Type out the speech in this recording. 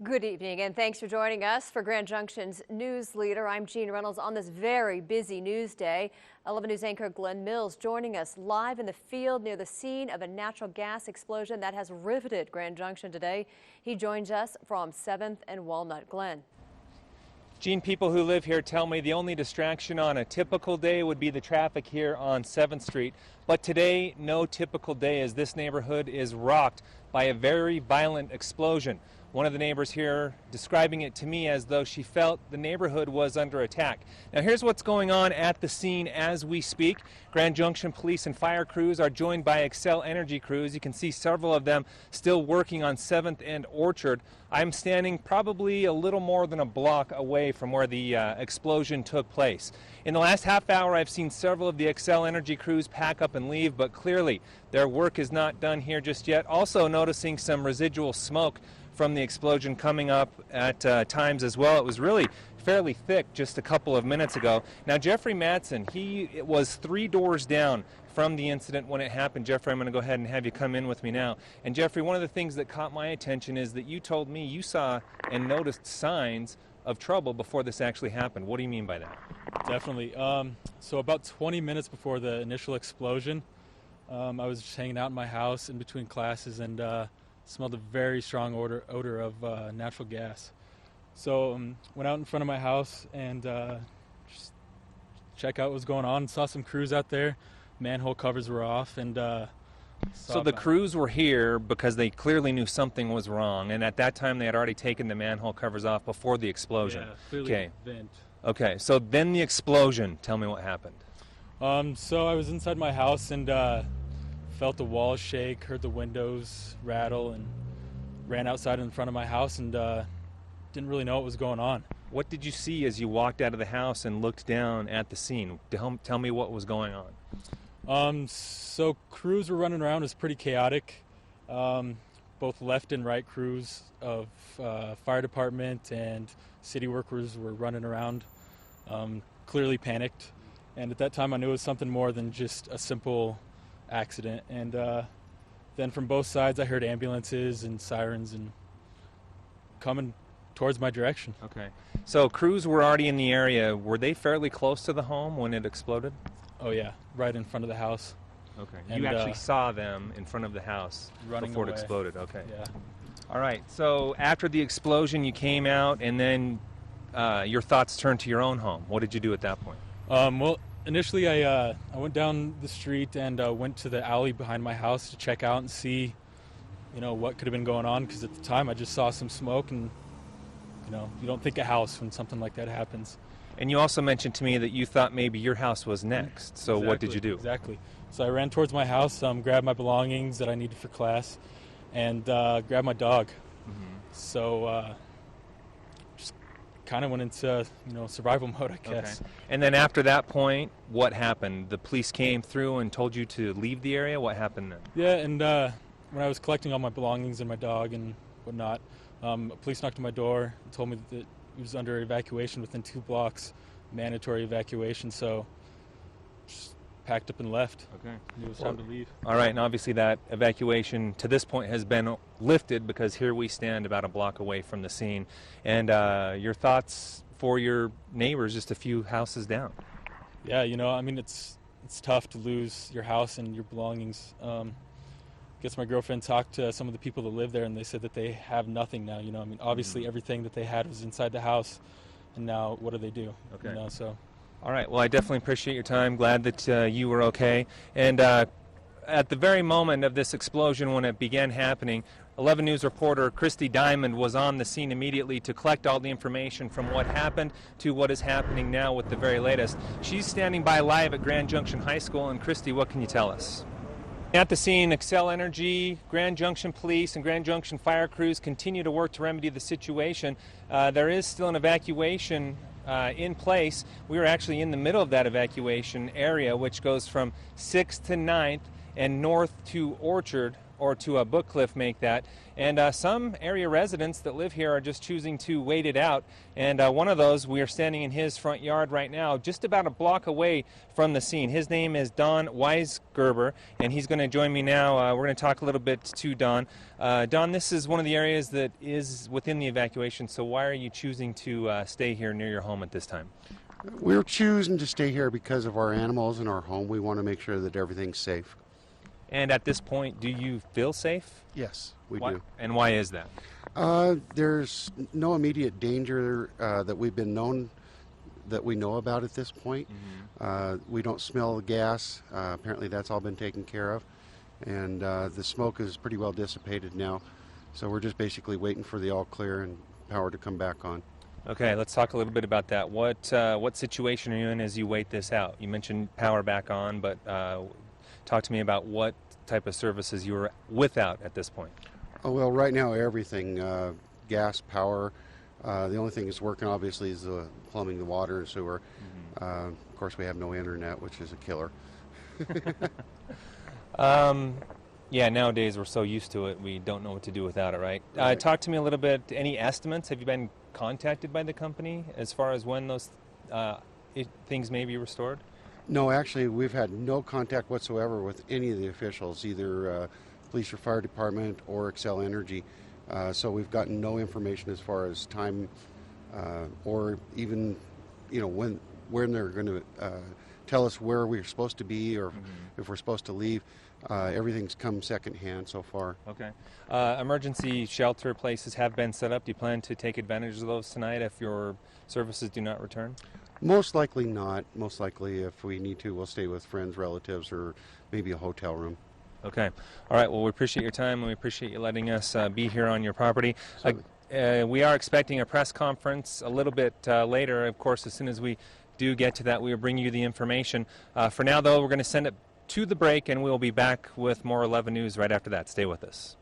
Good evening, and thanks for joining us for Grand Junction's News Leader. I'm Jean Reynolds on this very busy news day. 11 News anchor Glenn Mills joining us live in the field near the scene of a natural gas explosion that has riveted Grand Junction today. He joins us from 7th and Walnut. Glenn. Jean, people who live here tell me the only distraction on a typical day would be the traffic here on 7th Street. But today, no typical day, as this neighborhood is rocked by a very violent explosion. One of the neighbors here describing it to me as though she felt the neighborhood was under attack. Now here's what's going on at the scene as we speak. Grand Junction police and fire crews are joined by Xcel Energy crews. You can see several of them still working on 7th and Orchard. I'm standing probably a little more than a block away from where the explosion took place. In the last half hour, I've seen several of the Xcel Energy crews pack up and leave, but clearly their work is not done here just yet. Also noticing some residual smoke from the explosion coming up at times as well. It was really fairly thick just a couple of minutes ago. Now, Jeffrey Madsen, he was 3 doors down from the incident when it happened. Jeffrey, I'm going to go ahead and have you come in with me now. And Jeffrey, one of the things that caught my attention is that you told me you saw and noticed signs of trouble before this actually happened. What do you mean by that? Definitely. So about 20 minutes before the initial explosion, I was just hanging out in my house in between classes and smelled a very strong odor of natural gas. So went out in front of my house and just check out what was going on. Saw some crews out there. Manhole covers were off, and so the crews were here because they clearly knew something was wrong, and at that time they had already taken the manhole covers off before the explosion. Yeah, clearly vent. Okay, so then the explosion. Tell me what happened. So I was inside my house and felt the walls shake, heard the windows rattle, and ran outside in front of my house and didn't really know what was going on. What did you see as you walked out of the house and looked down at the scene? Tell me what was going on. So crews were running around. It was pretty chaotic. Both left and right crews of fire department and city workers were running around, clearly panicked. And at that time I knew it was something more than just a simple accident. And then from both sides I heard ambulances and sirens and coming towards my direction. Okay. So crews were already in the area. Were they fairly close to the home when it exploded? Oh yeah, right in front of the house. Okay. And, you actually saw them in front of the house running before away. It exploded. Okay. Yeah. All right. So after the explosion, you came out, and then your thoughts turned to your own home. What did you do at that point? Well, initially I went down the street and went to the alley behind my house to check out and see, what could have been going on. Because at the time I just saw some smoke, and you don't think a house when something like that happens. And you also mentioned to me that you thought maybe your house was next. So Exactly, what did you do? Exactly. So I ran towards my house, grabbed my belongings that I needed for class, and grabbed my dog. Mm-hmm. So just kind of went into survival mode, I guess. Okay. And then after that point, what happened? The police came through and told you to leave the area? What happened then? Yeah, and when I was collecting all my belongings and my dog and whatnot, police knocked on my door and told me that he was under evacuation within 2 blocks, mandatory evacuation, so just packed up and left. Okay. It was time to leave. All right, and obviously that evacuation to this point has been lifted because here we stand about a block away from the scene. And your thoughts for your neighbors just a few houses down? Yeah, it's tough to lose your house and your belongings. I guess my girlfriend talked to some of the people that live there, and they said that they have nothing now. Obviously everything that they had was inside the house, and now what do they do? Okay. So. All right. Well, I definitely appreciate your time. Glad that you were okay. And at the very moment of this explosion, when it began happening, 11 News reporter Christy Diamond was on the scene immediately to collect all the information from what happened to what is happening now with the very latest. She's standing by live at Grand Junction High School. And Christy, what can you tell us? At the scene, Xcel Energy, Grand Junction Police, and Grand Junction Fire crews continue to work to remedy the situation. There is still an evacuation in place. We are actually in the middle of that evacuation area, which goes from 6th to 9th and north to Orchard or to Book Cliff make that. And some area residents that live here are just choosing to wait it out. And one of those, we are standing in his front yard right now, just about a block away from the scene. His name is Don Weisgerber, and he's going to join me now. We're going to talk a little bit to Don. Don, this is one of the areas that is within the evacuation, so why are you choosing to stay here near your home at this time? We're choosing to stay here because of our animals and our home. We want to make sure that everything's safe. And at this point, do you feel safe? Yes, we Why? do. And why is that? There's no immediate danger that we know about at this point. We don't smell the gas. Apparently that's all been taken care of. And the smoke is pretty well dissipated now. So we're just basically waiting for the all clear and power to come back on. Okay, let's talk a little bit about that. What situation are you in as you wait this out? You mentioned power back on, but talk to me about what type of services you were without at this point. Oh, well, right now everything, gas, power. The only thing that's working obviously is the plumbing, the water, and sewer. Of course, we have no internet, which is a killer. Yeah, nowadays we're so used to it, we don't know what to do without it, right? Right. Talk to me a little bit, any estimates? Have you been contacted by the company as far as when those things may be restored? No, actually, we've had no contact whatsoever with any of the officials, either police or fire department or Xcel Energy. So we've gotten no information as far as time or even, when they're going to tell us where we're supposed to be or if we're supposed to leave. Everything's come secondhand so far. Okay. Emergency shelter places have been set up. Do you plan to take advantage of those tonight if your services do not return? Most likely not. Most likely, if we need to, we'll stay with friends, relatives, or maybe a hotel room. Okay. All right. Well, we appreciate your time, and we appreciate you letting us be here on your property. We are expecting a press conference a little bit later. Of course, as soon as we do get to that, we will bring you the information. For now, though, we're going to send it to the break, and we'll be back with more 11 News right after that. Stay with us.